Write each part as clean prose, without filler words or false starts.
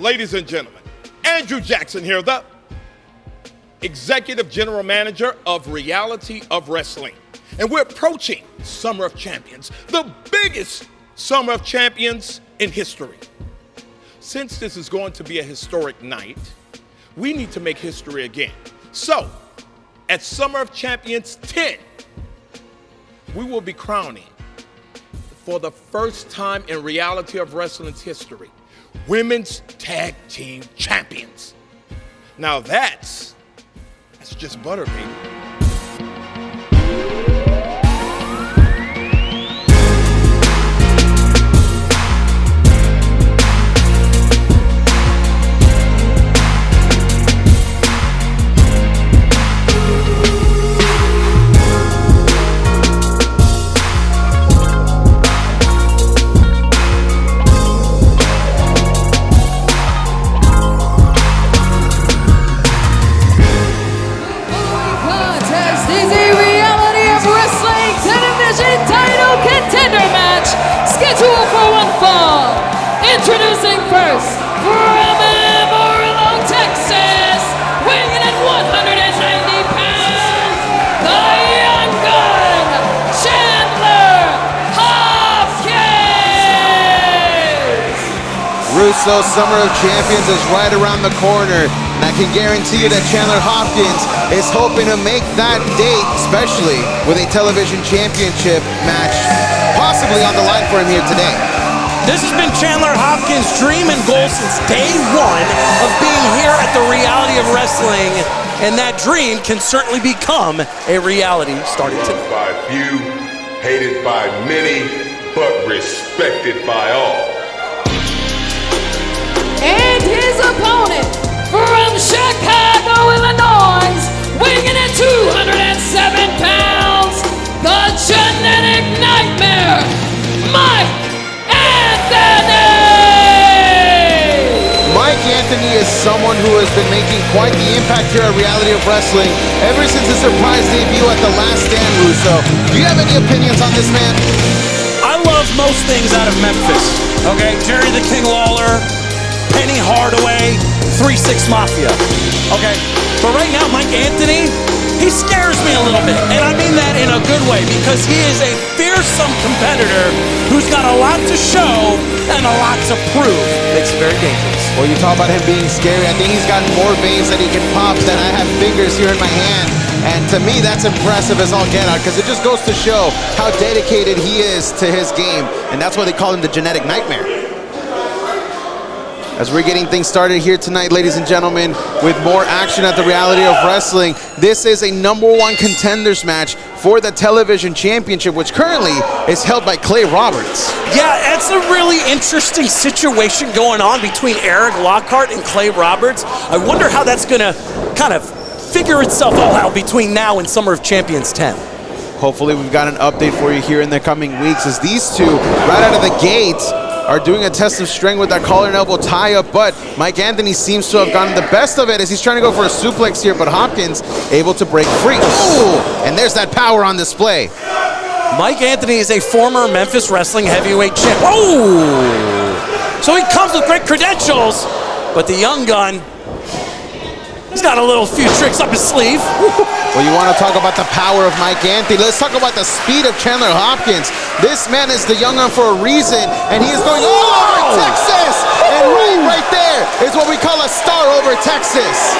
Ladies and gentlemen, Andrew Jackson here, the Executive General Manager of Reality of Wrestling. And we're approaching Summer of Champions, the biggest Summer of Champions in history. Since this is going to be a historic night, we need to make history again. So, at Summer of Champions 10, we will be crowning, for the first time in Reality of Wrestling's history, Women's Tag Team Champions. Now that's just butter, baby. Introducing first, from Amarillo, Texas, weighing in 190 pounds, the young gun, Chandler Hopkins! Russo, Summer of Champions is right around the corner, and I can guarantee you that Chandler Hopkins is hoping to make that date, especially with a television championship match possibly on the line for him here today. This has been Chandler Hopkins' dream and goal since day one of being here at the Reality of Wrestling, and that dream can certainly become a reality starting today. By few, hated by many, but respected by all. And his opponent from Chicago, Illinois, weighing in at 207 pounds, the genetic nightmare, Mike Anthony is someone who has been making quite the impact here at Reality of Wrestling ever since his surprise debut at the Last Stand, Russo. Do you have any opinions on this man? I love most things out of Memphis, okay? Jerry the King Lawler, Penny Hardaway, 3-6 Mafia, okay? But right now, Mike Anthony, he scares me a little bit, and I mean that in a good way, because he is a fearsome competitor who's got a lot to show and a lot to prove. Makes it very dangerous. Well, you talk about him being scary. I think he's got more veins that he can pop than I have fingers here in my hand. And to me, that's impressive as all get out, because it just goes to show how dedicated he is to his game. And that's why they call him the genetic nightmare. As we're getting things started here tonight, ladies and gentlemen, with more action at the Reality of Wrestling, this is a #1 contenders match for the television championship, which currently is held by Clay Roberts. Yeah, it's a really interesting situation going on between Eric Lockhart and Clay Roberts. I wonder how that's going to kind of figure itself all out between now and Summer of Champions 10. Hopefully we've got an update for you here in the coming weeks, as these two, right out of the gate, are doing a test of strength with that collar and elbow tie-up, but Mike Anthony seems to have gotten the best of it as he's trying to go for a suplex here, but Hopkins able to break free. Ooh, and there's that power on display. Mike Anthony is a former Memphis Wrestling heavyweight champ. Oh! So he comes with great credentials, but the young gun, he's got a few tricks up his sleeve. Well, you want to talk about the power of Mike Anthony. Let's talk about the speed of Chandler Hopkins. This man is the young gun for a reason, and he is going all over Texas! And right there is what we call a star over Texas.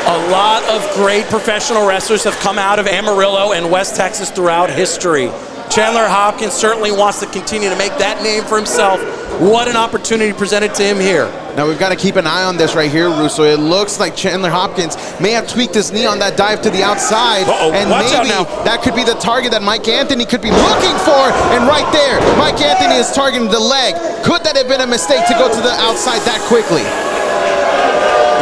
A lot of great professional wrestlers have come out of Amarillo and West Texas throughout history. Chandler Hopkins certainly wants to continue to make that name for himself. What an opportunity presented to him here. Now we've got to keep an eye on this right here, Russo. It looks like Chandler Hopkins may have tweaked his knee on that dive to the outside. And maybe that could be the target that Mike Anthony could be looking for. And right there, Mike Anthony is targeting the leg. Could that have been a mistake to go to the outside that quickly?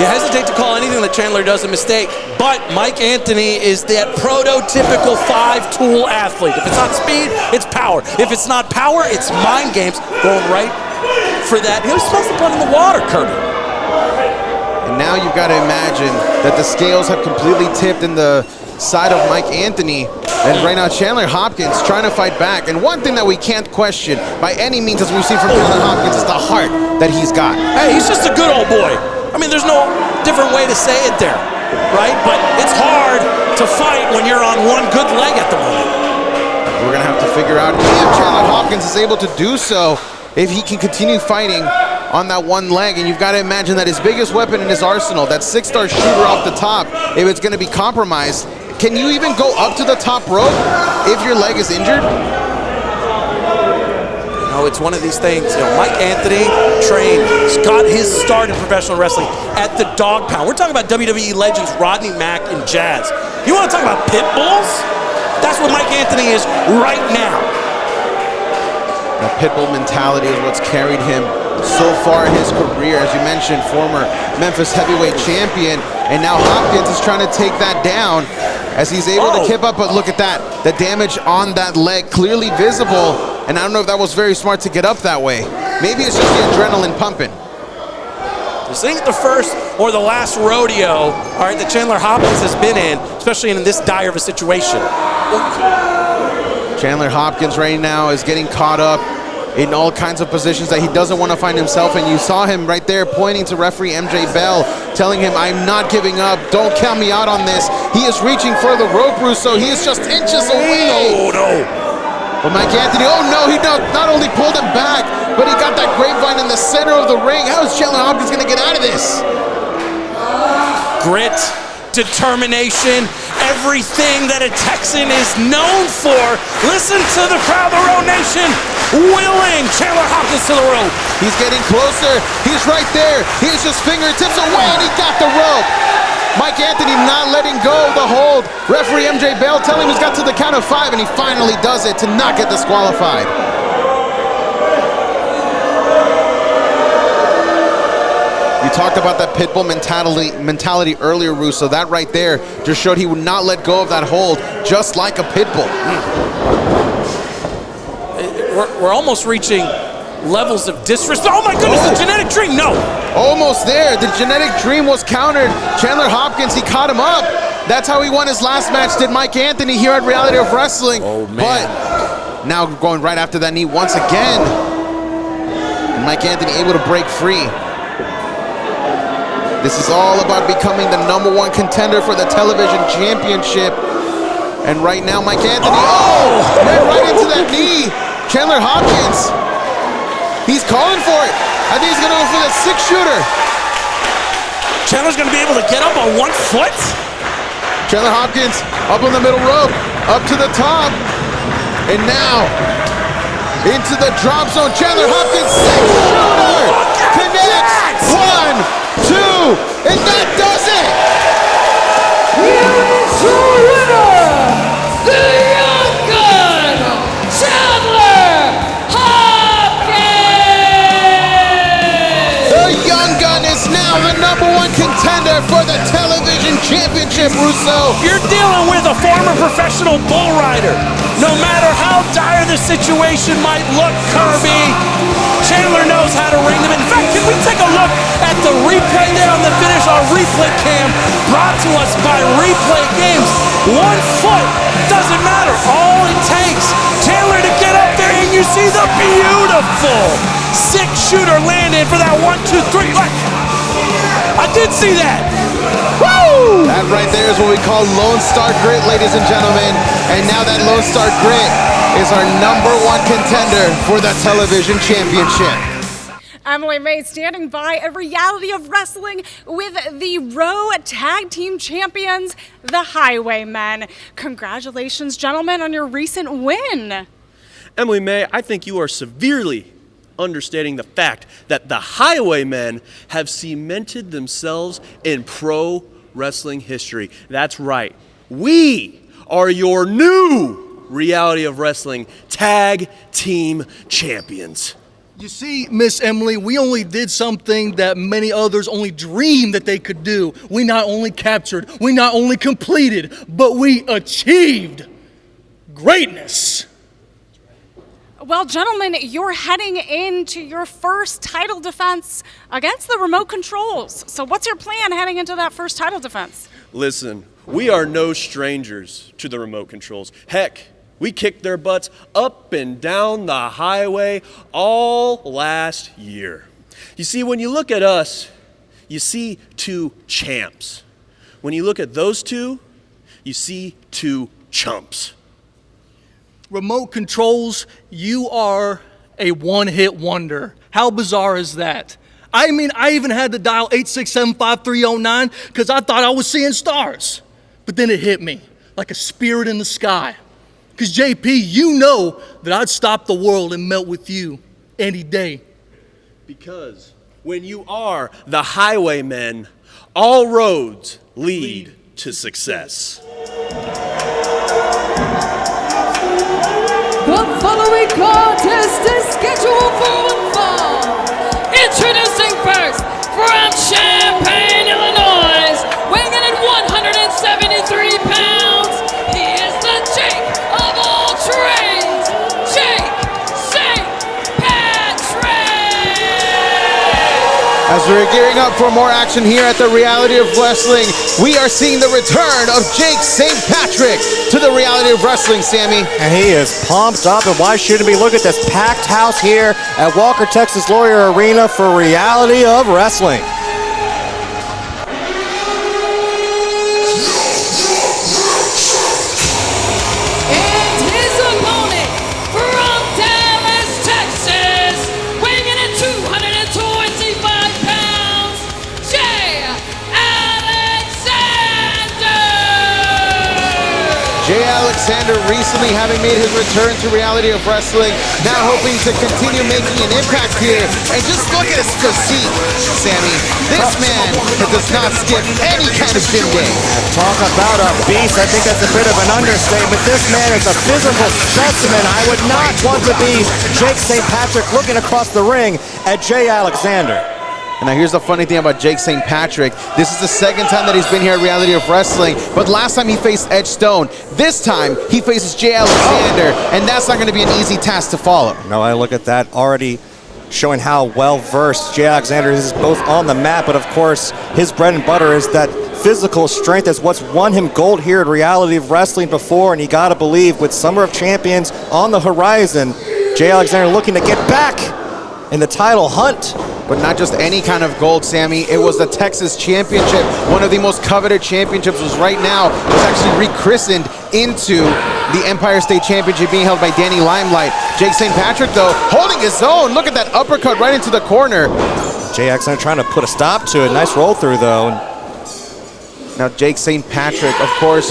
You hesitate to call anything that Chandler does a mistake, but Mike Anthony is that prototypical five-tool athlete. If it's not speed, it's power. If it's not power, it's mind games. Going right for that. He was supposed to put in the water, Kirby. And now you've got to imagine that the scales have completely tipped in the side of Mike Anthony. And right now, Chandler Hopkins trying to fight back. And one thing that we can't question by any means, as we've seen from Chandler Hopkins, is the heart that he's got. Hey, he's just a good old boy. I mean, there's no different way to say it there, right? But it's hard to fight when you're on one good leg at the moment. We're going to have to figure out if Chandler Hopkins is able to do so, if he can continue fighting on that one leg. And you've got to imagine that his biggest weapon in his arsenal, that 6-star shooter off the top, if it's going to be compromised, can you even go up to the top rope if your leg is injured? No, it's one of these things. You know, Mike Anthony trained, got his start in professional wrestling at the Dog Pound. We're talking about WWE legends Rodney Mack and Jazz. You want to talk about pit bulls? That's what Mike Anthony is right now. The pitbull mentality is what's carried him so far in his career. As you mentioned, former Memphis heavyweight champion, and now Hopkins is trying to take that down as he's able to keep up. But look at that, the damage on that leg clearly visible, and I don't know if that was very smart to get up that way. Maybe it's just the adrenaline pumping. This ain't the first or the last rodeo, all right, that Chandler Hopkins has been in, especially in this dire of a situation. Chandler Hopkins right now is getting caught up in all kinds of positions that he doesn't want to find himself in. You saw him right there pointing to referee MJ Bell, telling him, I'm not giving up, don't count me out on this. He is reaching for the rope, Russo. He is just inches away. Oh, no. But Mike Anthony, oh no, he not only pulled him back, but he got that grapevine in the center of the ring. How is Chandler Hopkins going to get out of this? Grit, determination, everything that a Texan is known for. Listen to the crowd, the Road Nation, willing Chandler Hopkins to the rope. He's getting closer. He's right there. He's just fingertips away, and he got the rope. Mike Anthony not letting go of the hold. Referee MJ Bell telling him he's got to the count of 5, and he finally does it to not get disqualified. You talked about that pitbull mentality earlier, Russo. That right there just showed he would not let go of that hold, just like a pitbull. We're almost reaching levels of disrespect. Oh my goodness, the genetic dream, no. Almost there, the genetic dream was countered. Chandler Hopkins, he caught him up. That's how he won his last match, did Mike Anthony here at Reality of Wrestling. Oh man. But now going right after that knee once again. And Mike Anthony able to break free. This is all about becoming the #1 contender for the television championship. And right now, Mike Anthony, ran right into that knee. Chandler Hopkins, he's calling for it. I think he's gonna go for the 6-shooter. Chandler's gonna be able to get up on one foot? Chandler Hopkins up on the middle rope, up to the top. And now, into the drop zone. Chandler Hopkins, 6-shooter, connects, 1, 2, and that does it! Here is your winner, the Young Gun, Chandler Hopkins! The Young Gun is now the #1 contender for the television championship, Russo. You're dealing with a former professional bull rider. No matter how dire the situation might look, Kirby, Chandler knows how to ring them. In fact, can we take a look at the replay there on the finish? Our replay cam brought to us by Replay Games. 1 foot doesn't matter. All it takes, Chandler to get up there, and you see the beautiful 6-shooter landing for that 1, 2, 3. I did see that. Woo! That right there is what we call Lone Star Grit, ladies and gentlemen. And now that Lone Star Grit is our #1 contender for the television championship. Emily May standing by at Reality of Wrestling with the Raw Tag Team Champions, the Highwaymen. Congratulations, gentlemen, on your recent win. Emily May, I think you are severely understating the fact that the Highwaymen have cemented themselves in pro wrestling history. That's right. We are your new Reality of Wrestling Tag Team Champions. You see, Miss Emily, we only did something that many others only dreamed that they could do. We not only captured, we not only completed, but we achieved greatness. Well, gentlemen, you're heading into your first title defense against the remote controls. So what's your plan heading into that first title defense? Listen, we are no strangers to the remote controls. Heck, we kicked their butts up and down the highway all last year. You see, when you look at us, you see two champs. When you look at those two, you see two chumps. Remote controls, you are a one-hit wonder. How bizarre is that? I mean, I even had to dial 867-5309 because I thought I was seeing stars. But then it hit me like a spirit in the sky. Because JP, you know that I'd stop the world and melt with you any day. Because when you are the Highwaymen, all roads lead to success. The following contest is scheduled for one fall. Introducing first, from Champaign, Illinois, weighing in at 173 pounds, he is the Jake of all trades, Jake St. Patrick! As we're gearing up for more action here at the Reality of Wrestling, we are seeing the return of Jake St. Patrick to the Reality of Wrestling, Sammy. And he is pumped up, and why shouldn't we look at this packed house here at Walker, Texas Lawyer Arena for Reality of Wrestling. And his opponent from Dallas, Texas, weighing in at 225 pounds, Jay Alexander! Jay Alexander recently having made his return to Reality of Wrestling, now hoping to continue making an impact here. And just look at his physique, Sammy. This man does not skip any kind of gym day. Talk about a beast. I think that's a bit of an understatement. This man is a physical specimen. I would not want to be Jake St. Patrick looking across the ring at Jay Alexander. And now here's the funny thing about Jake St. Patrick. This is the second time that he's been here at Reality of Wrestling, but last time he faced Edge Stone. This time he faces Jay Alexander, and that's not going to be an easy task to follow. No, I look at that already showing how well-versed Jay Alexander is both on the mat, but of course his bread and butter is that physical strength. That's what's won him gold here at Reality of Wrestling before, and you gotta believe with Summer of Champions on the horizon, Jay Alexander looking to get back in the title hunt. But not just any kind of gold, Sammy. It was the Texas Championship. One of the most coveted championships was right now. It was actually rechristened into the Empire State Championship being held by Danny Limelight. Jake St. Patrick, though, holding his own. Look at that uppercut right into the corner. Jay Alexander trying to put a stop to it. Nice roll through, though. Now Jake St. Patrick, of course,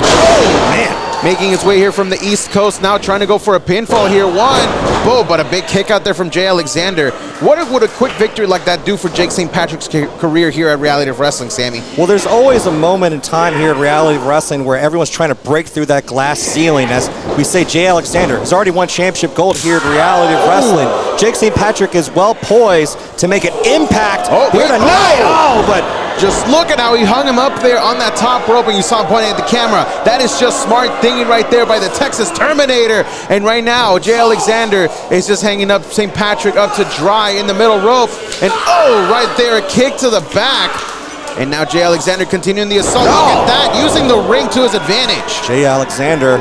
making his way here from the East Coast, now trying to go for a pinfall here. Boom, but a big kick out there from Jay Alexander. What would a quick victory like that do for Jake St. Patrick's career here at Reality of Wrestling, Sammy? Well, there's always a moment in time here at Reality of Wrestling where everyone's trying to break through that glass ceiling. As we say, Jay Alexander has already won championship gold here at Reality of Wrestling. Jake St. Patrick is well poised to make an impact here tonight. But just look at how he hung him up there on that top rope, and you saw him pointing at the camera. That is just smart thinking right there by the Texas Terminator. And right now, Jay Alexander is just hanging up St. Patrick up to dry in the middle rope. And right there, a kick to the back. And now Jay Alexander continuing the assault. Look at that, using the ring to his advantage. Jay Alexander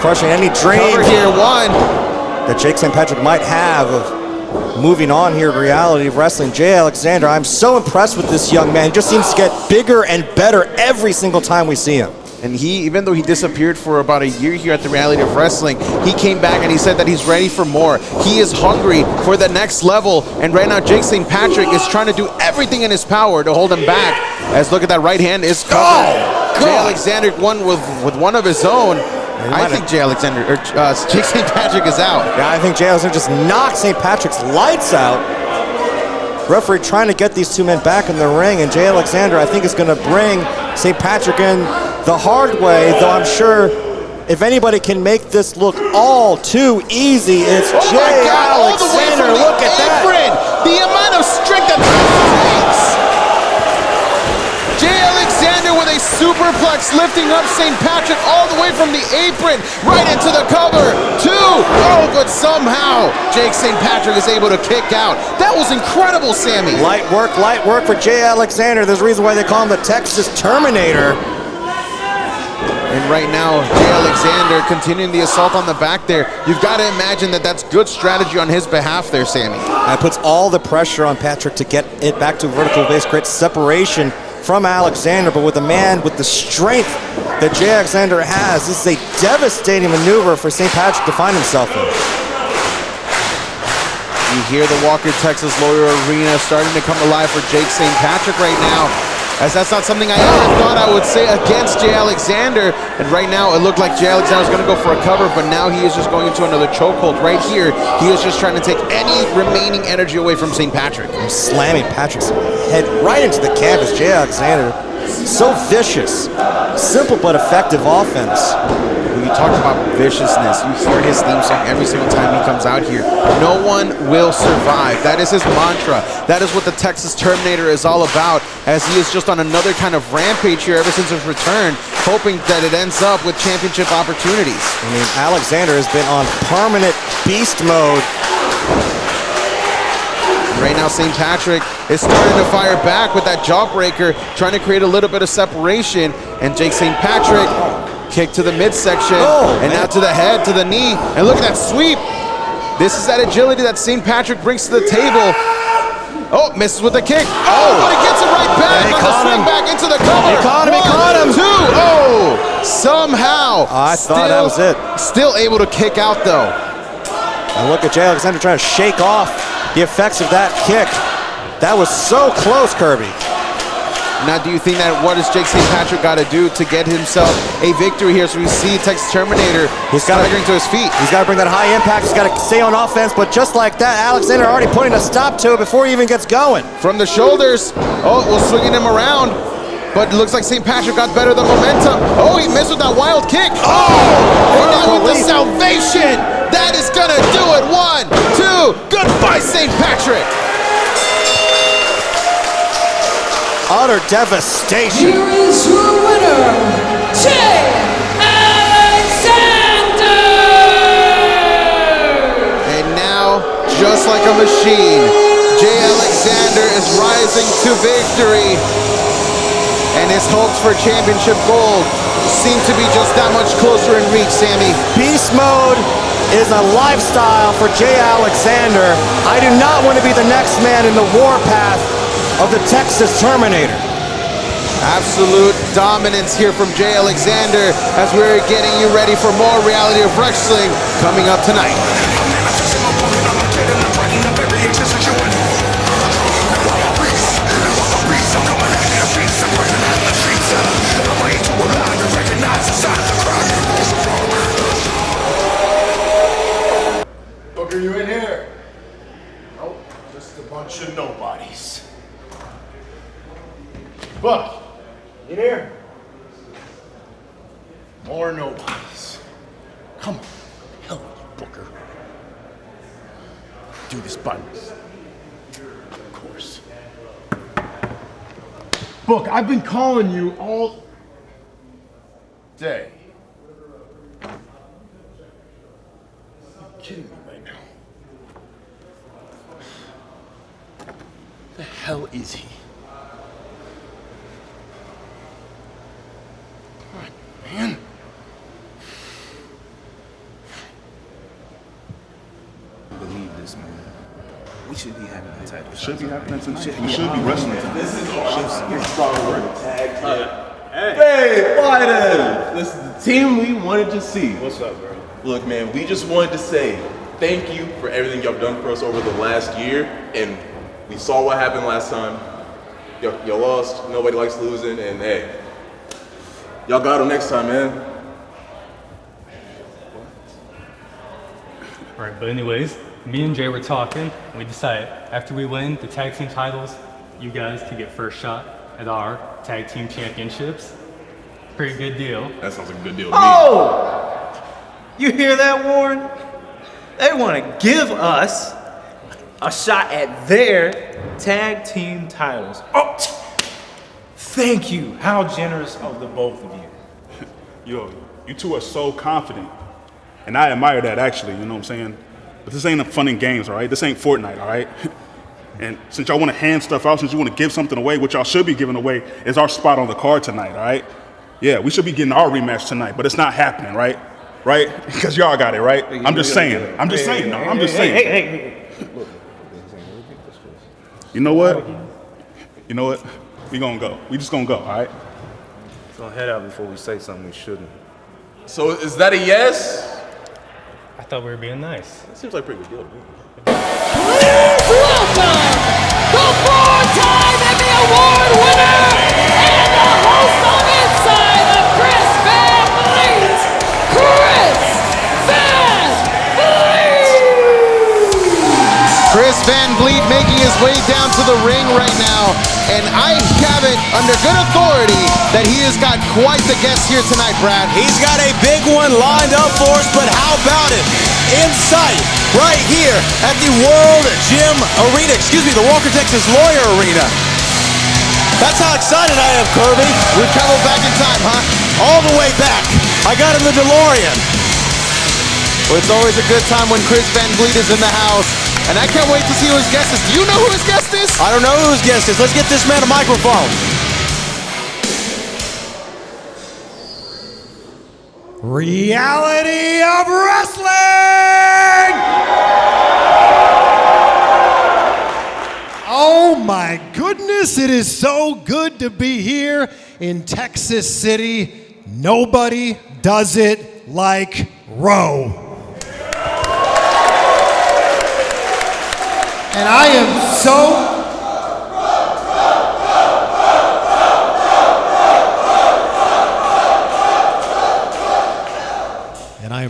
crushing any dream Cover here, that Jake St. Patrick might have of moving on here at Reality of Wrestling. Jay Alexander, I'm so impressed with this young man. He just seems to get bigger and better every single time we see him. And he, even though he disappeared for about a year here at the Reality of Wrestling, he came back and he said that he's ready for more. He is hungry for the next level. And right now, Jake St. Patrick is trying to do everything in his power to hold him back. As look at that right hand is covered. Jay Alexander won with one of his own. I think Jay Alexander, or Jake St. Patrick is out. Yeah, I think Jay Alexander just knocked St. Patrick's lights out. Referee trying to get these two men back in the ring, and Jay Alexander, I think, is going to bring St. Patrick in the hard way, though I'm sure if anybody can make this look all too easy, it's Jay Alexander. Look at that. The amount of strength that takes. Jay Alexander with a superplex lifting up St. Patrick all the way from the apron right into the cover. But somehow Jake St. Patrick is able to kick out. That was incredible, Sammy. Light work for Jay Alexander. There's a reason why they call him the Texas Terminator. And right now, Jay Alexander continuing the assault on the back there. You've got to imagine that that's good strategy on his behalf there, Sammy. That puts all the pressure on Patrick to get it back to vertical base, create separation from Alexander, but with a man with the strength that Jay Alexander has, this is a devastating maneuver for St. Patrick to find himself in. You hear the Walker, Texas Lawyer Arena starting to come alive for Jake St. Patrick right now, as that's not something I ever thought I would say against Jay Alexander. And right now, it looked like Jay Alexander was going to go for a cover, but now he is just going into another chokehold. Right here, he is just trying to take any remaining energy away from St. Patrick. I'm slamming Patrick's head right into the canvas. Jay Alexander, so vicious. Simple but effective offense. When you talk about viciousness, you hear his theme song every single time he comes out here. No one will survive. That is his mantra. That is what the Texas Terminator is all about, as he is just on another kind of rampage here ever since his return, hoping that it ends up with championship opportunities. I mean, Alexander has been on permanent beast mode. Right now, St. Patrick is starting to fire back with that jawbreaker, trying to create a little bit of separation. And Jake St. Patrick, kick to the midsection, and now to the head, to the knee. And look at that sweep. This is that agility that St. Patrick brings to the table. Oh, misses with the kick. Oh, but he gets it right back on the swing back into the cover. He caught him, he caught him. 1, 2, oh, somehow. I thought that was it. Still able to kick out, though. And look at Jay Alexander trying to shake off the effects of that kick. That was so close, Kirby. Now, do you think that what does Jake St. Patrick got to do to get himself a victory here? So we see Texas Terminator staggering to his feet. He's got to bring that high impact. He's got to stay on offense. But just like that, Alexander already putting a stop to it before he even gets going. From the shoulders. Oh, well, swinging him around. But it looks like St. Patrick got better than momentum. Oh, he missed with that wild kick. Oh! And now with the salvation. That is going to do it. 1, 2. Goodbye, St. Patrick. Utter devastation. Here is your winner, Jay Alexander! And now, just like a machine, Jay Alexander is rising to victory. And his hopes for championship gold seem to be just that much closer in reach, Sammy. Beast mode is a lifestyle for Jay Alexander. I do not want to be the next man in the warpath of the Texas Terminator. Absolute dominance here from Jay Alexander as we're getting you ready for more reality of wrestling coming up tonight. Look, are you in here? Nope, just a bunch of nobodies. But in here, more nobodies. Come on, help me, Booker. Do this by myself. Of course. Book, I've been calling you all day. You're kidding me right now. The hell is he? Man. Believe this, man. We should be having that title. Should be happening tonight. We should be wrestling tonight. This is awesome. Strong word. Hey, fighters! This is the team we wanted to see. What's up, bro? Look, man, we just wanted to say thank you for everything y'all done for us over the last year. And we saw what happened last time. Y'all lost. Nobody likes losing. And hey, y'all got them next time, man. Right, but anyways, me and Jay were talking, and we decided after we win the tag team titles, you guys can get first shot at our tag team championships. Pretty good deal. That sounds like a good deal to me. Oh! You hear that, Warren? They want to give us a shot at their tag team titles. Oh, thank you. How generous of the both of you. Yo, you two are so confident. And I admire that, actually, you know what I'm saying? But this ain't a fun and games, all right? This ain't Fortnite, all right? And since y'all want to hand stuff out, since you want to give something away, what y'all should be giving away is our spot on the card tonight, all right? Yeah, we should be getting our rematch tonight, but it's not happening, right? Right? Because y'all got it, right? I'm just saying. I'm just saying. Hey. You know what? You know what? We gonna go. We just gonna go, all right? Let's go head out before we say something we shouldn't. So is that a yes? I thought we were being nice. That seems like a pretty good deal to me. Please welcome the four-time Emmy Award winner and the host of Inside of Chris Van Vliet, Chris Van Vliet! Chris Van Vliet making his way down to the ring right now, and I have it under good authority that he has got quite the guest here tonight, Brad. He's got a big one lined up for us, but how about it? In sight, right here at the World Gym Arena, the Walker, Texas Lawyer Arena. That's how excited I am, Kirby. We traveled back in time, huh? All the way back. I got in the DeLorean. Well, it's always a good time when Chris Van Vliet is in the house, and I can't wait to see who his guest is. Do you know who his guest is? I don't know who his guest is. Let's get this man a microphone. Reality of Wrestling! Oh my goodness, it is so good to be here in Texas City. Nobody does it like Roe. And I am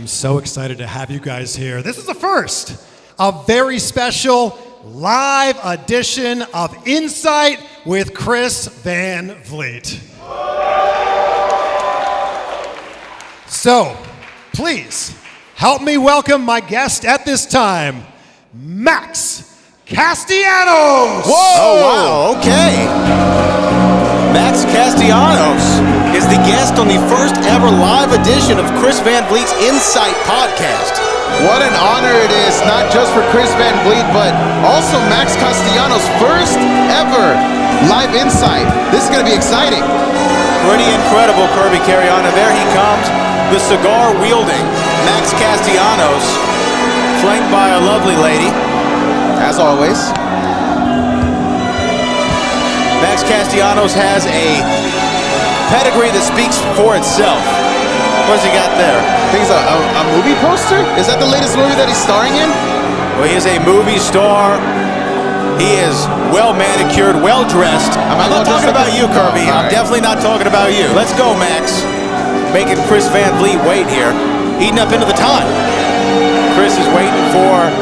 so excited to have you guys here. This is the first, a very special live edition of Insight with Chris Van Vliet. So, please help me welcome my guest at this time, Max Castellanos. Whoa! Oh, wow, okay. Max Castellanos is the guest on the first ever live edition of Chris Van Vliet's Insight podcast. What an honor it is, not just for Chris Van Vliet, but also Max Castellanos' first ever live Insight. This is going to be exciting. Pretty incredible, Kirby Carrion. And there he comes, the cigar-wielding Max Castellanos, flanked by a lovely lady. As always. Max Castellanos has a pedigree that speaks for itself. What's he got there? I think it's a movie poster? Is that the latest movie that he's starring in? Well, he is a movie star. He is well manicured, well dressed. I'm not talking about you, Kirby. I'm definitely not talking about you. Let's go, Max. Making Chris Van Vliet wait here. Eating up into the time. Chris is waiting for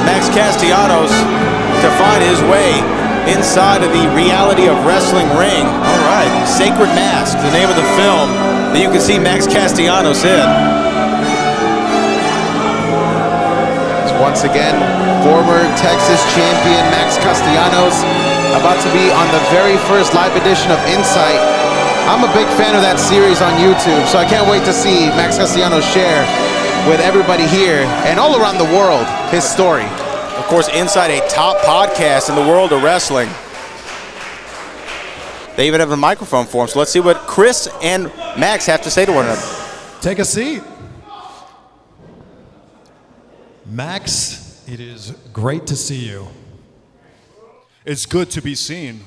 Max Castellanos to find his way inside of the Reality of Wrestling ring. All right, Sacred Mask, the name of the film that you can see Max Castellanos in. Once again, former Texas champion Max Castellanos about to be on the very first live edition of Insight. I'm a big fan of that series on YouTube, so I can't wait to see Max Castellanos share with everybody here and all around the world his story. Of course, Inside, a top podcast in the world of wrestling. They even have a microphone for him, so let's see what Chris and Max have to say to one another. Take a seat. Max, it is great to see you. It's good to be seen.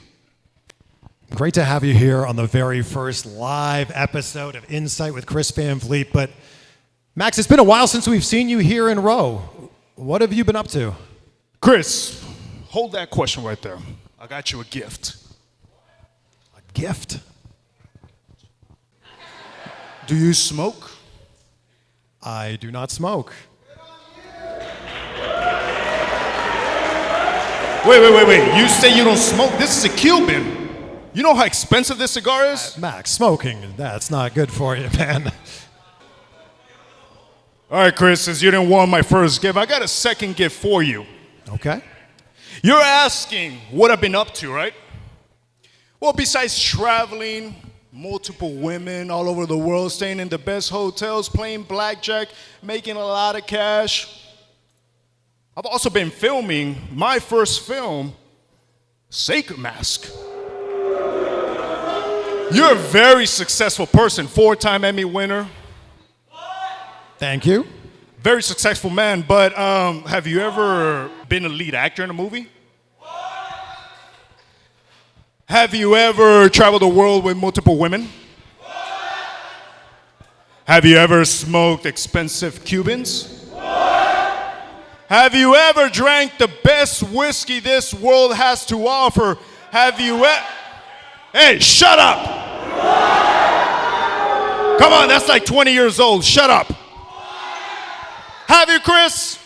Great to have you here on the very first live episode of Insight with Chris Van Vliet. But Max, it's been a while since we've seen you here in Row. What have you been up to? Chris, hold that question right there. I got you a gift. A gift? Do you smoke? I do not smoke. Wait. You say you don't smoke? This is a Cuban. You know how expensive this cigar is? Max, smoking, that's not good for you, man. All right, Chris, since you didn't want my first gift, I got a second gift for you. Okay. You're asking what I've been up to, right? Well, besides traveling, multiple women all over the world, staying in the best hotels, playing blackjack, making a lot of cash, I've also been filming my first film, Sacred Mask. You're a very successful person, 4-time Emmy winner. Thank you. Very successful man, but have you ever been a lead actor in a movie? Have you ever traveled the world with multiple women? Have you ever smoked expensive Cubans? Have you ever drank the best whiskey this world has to offer? Have you Hey, shut up! Come on, that's like 20 years old. Shut up. Have you, Chris?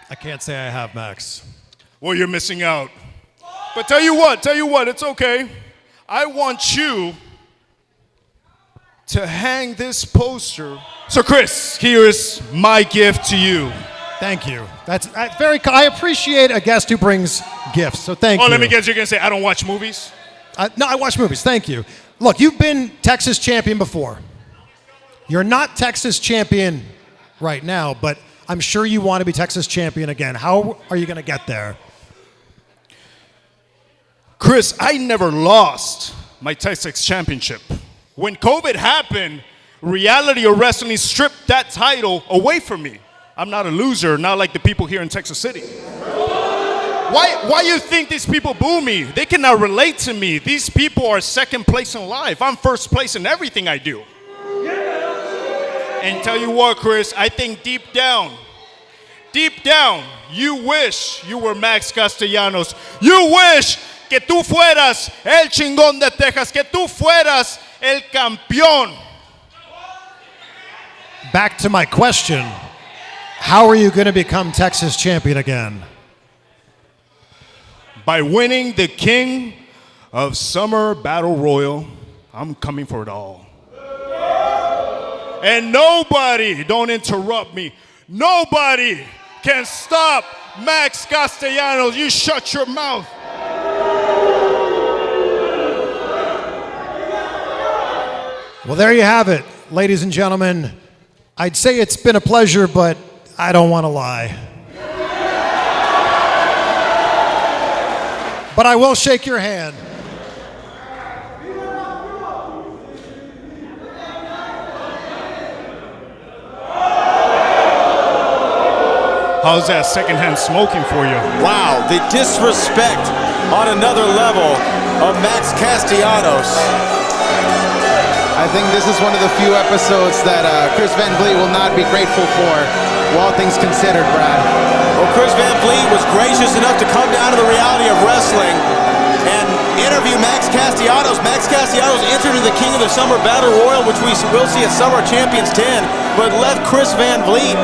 I can't say I have, Max. Well, you're missing out. But tell you what, it's okay. I want you to hang this poster. So, Chris, here is my gift to you. Thank you. That's I appreciate a guest who brings gifts, so thank you. Oh, let me guess, you're going to say, I don't watch movies? No, I watch movies. Thank you. Look, you've been Texas champion before. You're not Texas champion right now, but I'm sure you want to be Texas champion again. How are you going to get there? Chris, I never lost my Texas championship. When COVID happened, reality of wrestling stripped that title away from me. I'm not a loser, not like the people here in Texas City. Why you think these people boo me? They cannot relate to me. These people are second place in life. I'm first place in everything I do. And tell you what, Chris, I think deep down, you wish you were Max Castellanos. You wish que tú fueras el chingón de Texas, que tú fueras el campeón. Back to my question. How are you going to become Texas champion again? By winning the King of Summer Battle Royal. I'm coming for it all. And nobody, don't interrupt me, nobody can stop Max Castellanos. You shut your mouth. Well, there you have it, ladies and gentlemen. I'd say it's been a pleasure, but I don't want to lie. But I will shake your hand. How's that secondhand smoking for you? Wow, the disrespect on another level of Max Castellanos. I think this is one of the few episodes that Chris Van Vliet will not be grateful for, all things considered, Brad. Well, Chris Van Vliet was gracious enough to come down to the reality of wrestling and interview Max Castellanos. Max Castellanos entered into the King of the Summer Battle Royal, which we will see at Summer Champions 10, but left Chris Van Vliet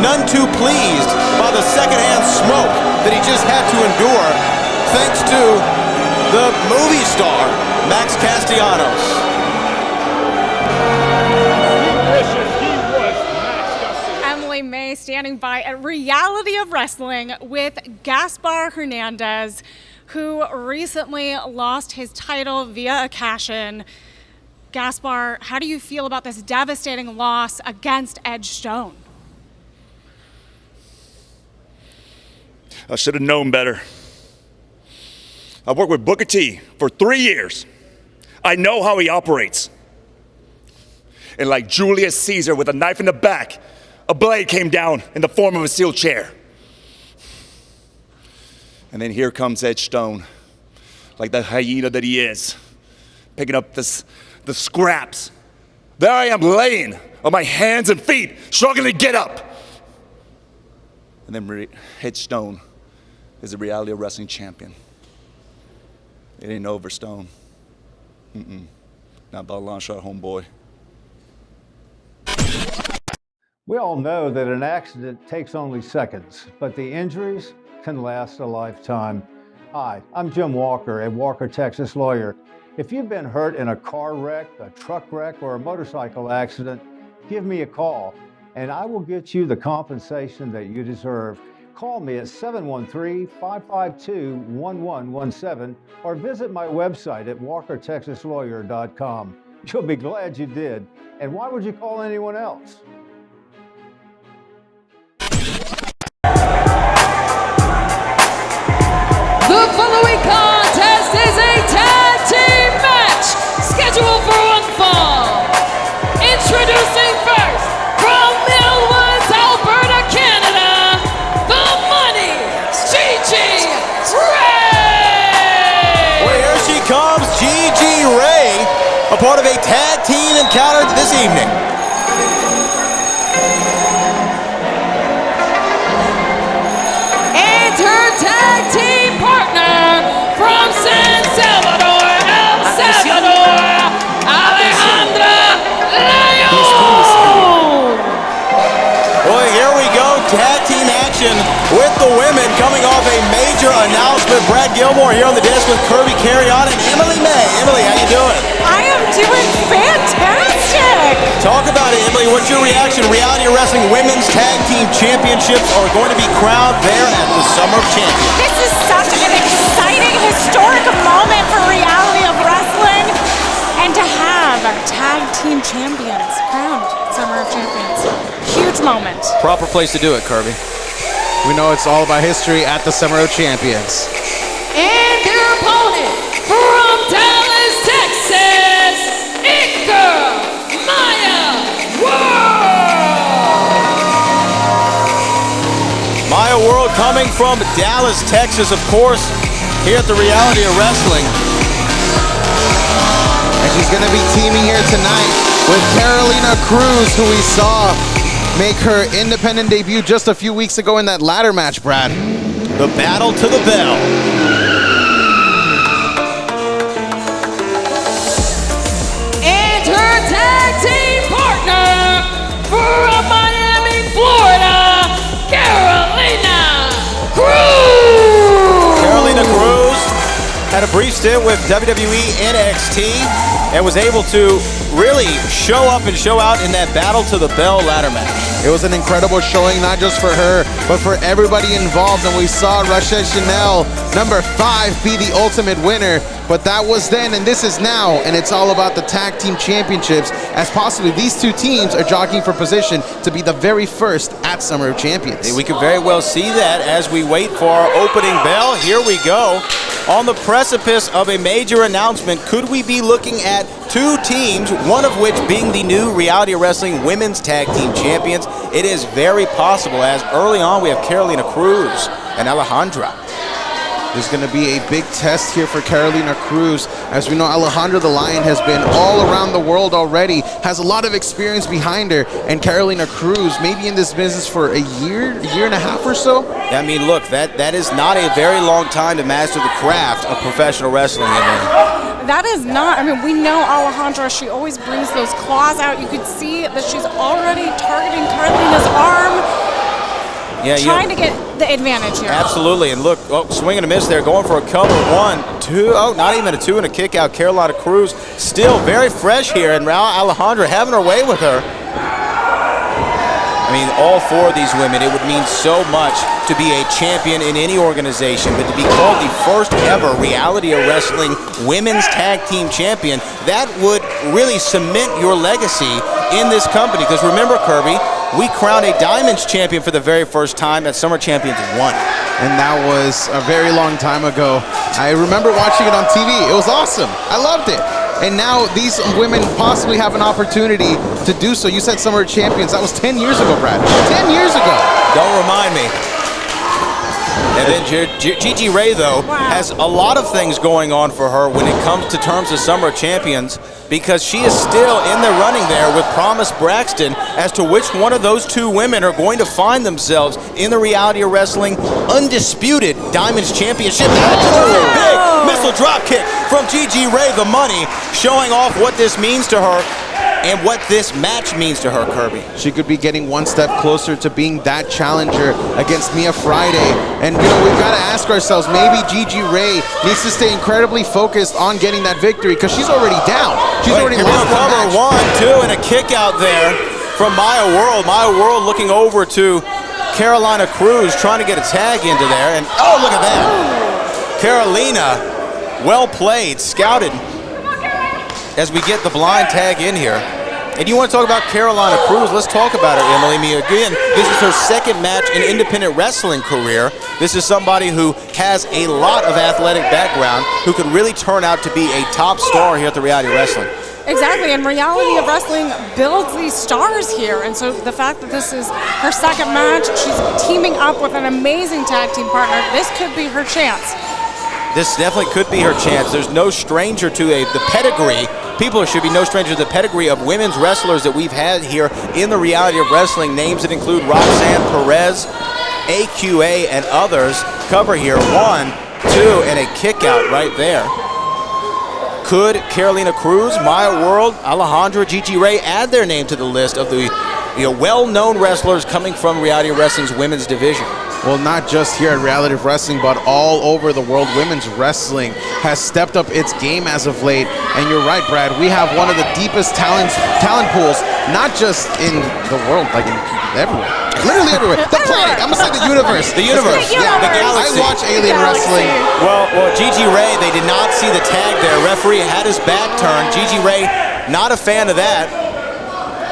none too pleased by the secondhand smoke that he just had to endure, thanks to the movie star, Max Castellanos. May standing by at Reality of Wrestling with Gaspar Hernandez, who recently lost his title via a cash-in. Gaspar, how do you feel about this devastating loss against Edge Stone? I should have known better. I worked with Booker T for 3 years. I know how he operates. And like Julius Caesar with a knife in the back, a blade came down in the form of a steel chair. And then here comes Edge Stone, like the hyena that he is, picking up the scraps. There I am laying on my hands and feet, struggling to get up. And then Edge Stone is the Reality of Wrestling champion. It ain't over, Stone. Not by a long shot, homeboy. We all know that an accident takes only seconds, but the injuries can last a lifetime. Hi, I'm Jim Walker, a Walker, Texas lawyer. If you've been hurt in a car wreck, a truck wreck, or a motorcycle accident, give me a call, and I will get you the compensation that you deserve. Call me at 713-552-1117 or visit my website at walkertexaslawyer.com. You'll be glad you did. And why would you call anyone else? The following contest is a tag team match scheduled a part of a tag team encounter this evening. And her tag team partner from San Salvador, El Salvador, Alejandra Leon. Boy, here we go, tag team action with the women coming off a major announcement. Brad Gilmore here on the desk with Kirby Carrion and Emily May. Emily, how you doing? I am doing fantastic. Talk about it, Emily. What's your reaction? Reality Wrestling Women's Tag Team Championships are going to be crowned there at the Summer of Champions. This is such an exciting, historic moment for Reality of Wrestling. And to have tag team champions crowned Summer of Champions. Huge moment. Proper place to do it, Kirby. We know it's all about history at the Summer of Champions. And their opponent from Dallas, Texas, Maya World coming from Dallas, Texas, of course, here at the Reality of Wrestling. And she's going to be teaming here tonight with Carolina Cruz, who we saw make her independent debut just a few weeks ago in that ladder match, Brad. The battle to the bell. And her tag team partner from Miami, Florida, Carolina Cruz. Carolina Cruz had a brief stint with WWE NXT and was able to really show up and show out in that battle to the bell ladder match. It was an incredible showing, not just for her, but for everybody involved. And we saw Rochelle Chanel, number 5, be the ultimate winner. But that was then, and this is now. And it's all about the tag team championships, as possibly these two teams are jockeying for position to be the very first at Summer of Champions. We could very well see that as we wait for our opening bell. Here we go. On the precipice of a major announcement, could we be looking at two teams, one of which being the new Reality Wrestling Women's Tag Team Champions? It is very possible, as early on we have Carolina Cruz and Alejandra. There's going to be a big test here for Carolina Cruz. As we know, Alejandra the Lion has been all around the world already, has a lot of experience behind her, and Carolina Cruz maybe in this business for a year and a half or so. I mean, look, that is not a very long time to master the craft of professional wrestling. That is not, I mean, we know Alejandra, she always brings those claws out. You could see that she's already targeting Carolina's arm. Yeah, trying to get the advantage here. Absolutely, and look, swing and a miss there, going for a cover. 1, 2, not even a 2 and a kick out. Carolina Cruz still very fresh here, and Alejandra having her way with her. I mean, all four of these women, it would mean so much to be a champion in any organization, but to be called the first ever Reality of Wrestling Women's Tag Team Champion, that would really cement your legacy in this company. Because remember, Kirby, we crowned a Diamonds champion for the very first time at Summer Champions 1. And that was a very long time ago. I remember watching it on TV. It was awesome. I loved it. And now these women possibly have an opportunity to do so. You said Summer Champions. That was 10 years ago, Brad. 10 years ago. Don't remind me. And then Gigi Ray, though, has a lot of things going on for her when it comes to terms of Summer Champions, because she is still in the running there with Promise Braxton as to which one of those two women are going to find themselves in the Reality of Wrestling Undisputed Diamonds Championship. Big missile drop kick from Gigi Ray, the money, showing off what this means to her and what this match means to her, Kirby. She could be getting one step closer to being that challenger against Mia Friday. And, you know, we've got to ask ourselves, maybe Gigi Ray needs to stay incredibly focused on getting that victory, because she's already down. She's already lost one match. 1, 2, and a kick out there from Maya World. Maya World looking over to Carolina Cruz, trying to get a tag into there. And, oh, look at that. Carolina, well played, scouted as we get the blind tag in here. And you want to talk about Carolina Cruz? Let's talk about her, Emily. Again, this is her second match in independent wrestling career. This is somebody who has a lot of athletic background, who could really turn out to be a top star here at the Reality of Wrestling. Exactly, and Reality of Wrestling builds these stars here, and so the fact that this is her second match, she's teaming up with an amazing tag team partner, this could be her chance. This definitely could be her chance. There's no stranger to the pedigree people should be no stranger to the pedigree of women's wrestlers that we've had here in the reality of wrestling. Names that include Roxanne Perez, AQA, and others. Cover here, 1, 2, and a kick out right there. Could Carolina Cruz, Maya World, Alejandra, Gigi Ray add their name to the list of the well-known wrestlers coming from Reality of Wrestling's women's division? Well, not just here at Reality of Wrestling, but all over the world. Women's wrestling has stepped up its game as of late. And you're right, Brad. We have one of the deepest talent pools, not just in the world, like everywhere. Literally everywhere. The planet. I'm going to say the universe. The universe. Yeah, the galaxy. I watch Alien Wrestling. Well, Gigi Ray, they did not see the tag there. Referee had his back turned. Gigi Ray, not a fan of that.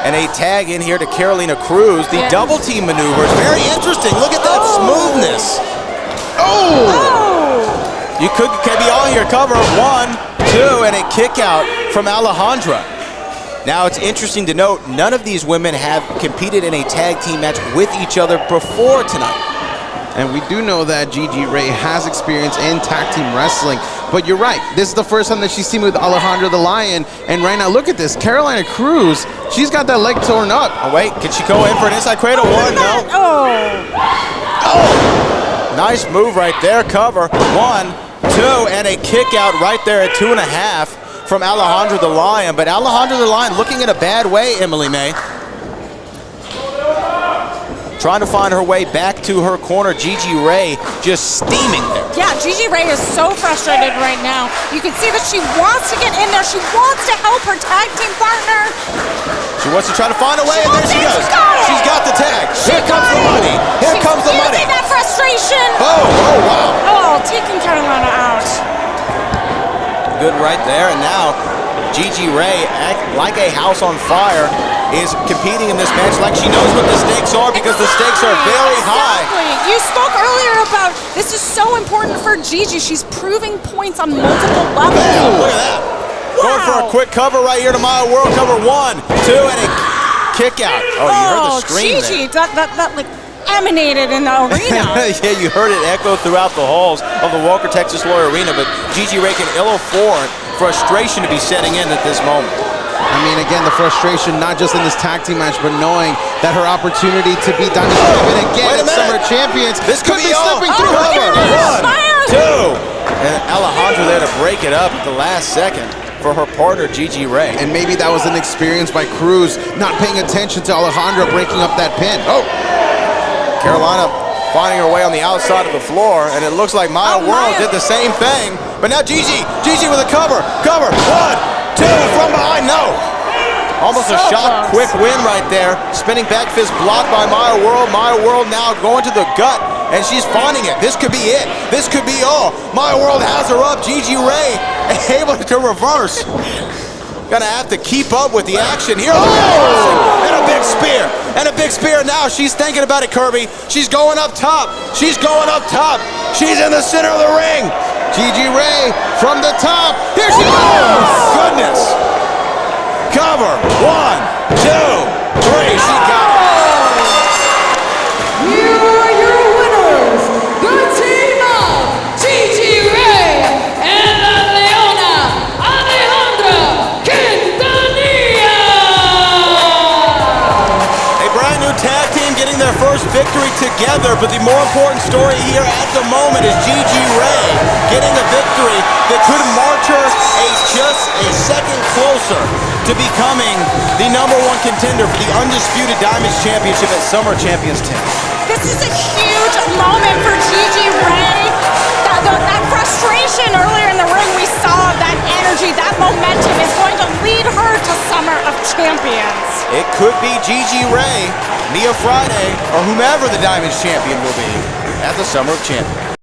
And a tag in here to Carolina Cruz. The double team maneuvers, very interesting. Look at that smoothness. Oh! You could be all here. Cover 1, 2, and a kick out from Alejandra. Now it's interesting to note, none of these women have competed in a tag team match with each other before tonight. And we do know that Gigi Ray has experience in tag team wrestling. But you're right, this is the first time that she's seen with Alejandra the Lion. And right now, look at this. Carolina Cruz, she's got that leg torn up. Oh, wait, can she go in for an inside cradle? 1, no. Oh! Nice move right there. Cover 1, 2, and a kick out right there at 2.5 from Alejandra the Lion. But Alejandra the Lion looking in a bad way, Emily May. Trying to find her way back to her corner. Gigi Ray just steaming there. Yeah, Gigi Ray is so frustrated right now. You can see that she wants to get in there. She wants to help her tag team partner. She wants to try to find a way, and there she goes. She's got the tag. Here comes the money. Here comes the money. Using that frustration. Oh, wow. Oh, taking Carolina out. Good right there, and now Gigi Ray, like a house on fire, is competing in this match like she knows what the stakes are, because the stakes are very high. You spoke earlier about this is so important for Gigi. She's proving points on multiple levels. Damn, look at that. Wow. Going for a quick cover right here to Maya World. Cover 1, 2, and a kick out. Oh, you heard the scream Gigi, there. that like emanated in the arena. Yeah, you heard it echo throughout the halls of the Walker Texas Lawyer Arena, but Gigi Ray can ill afford frustration to be setting in at this moment. I mean, again, the frustration, not just in this tag team match, but knowing that her opportunity to beat Diamond Champion again at Summer Champions this could be slipping all. through. Cover 1, 2, and Alejandra there to break it up at the last second for her partner, Gigi Ray. And maybe that was an experience by Cruz not paying attention to Alejandra breaking up that pin. Oh! Carolina finding her way on the outside of the floor, and it looks like Maya World did the same thing. But now Gigi with a cover. Cover 1, 2 from behind. No. Almost a shot quick win right there. Spinning back fist blocked by Maya World. Maya World now going to the gut, and she's finding it. This could be it. This could be all. Maya World has her up. Gigi Ray able to reverse. Gonna have to keep up with the action here. Oh! And a big spear. And a big spear now. She's thinking about it, Kirby. She's going up top. She's going up top. She's in the center of the ring. Gigi Ray from the top. Here she goes. Goodness. Cover 1, 2, 3. She got it. You are your winners, the team of Gigi Ray and La Leona Alejandra Quintanilla. A brand new tag team getting their first victory together, but the more important story here at the moment is Gigi Ray getting a victory that could march her just a second closer to becoming the #1 contender for the undisputed Diamonds Championship at Summer Champions 10. This is a huge moment for Gigi Ray. That frustration earlier in the ring, we saw that energy, that momentum is going to lead her to Summer of Champions. It could be Gigi Ray, Mia Friday, or whomever the Diamonds Champion will be at the Summer of Champions.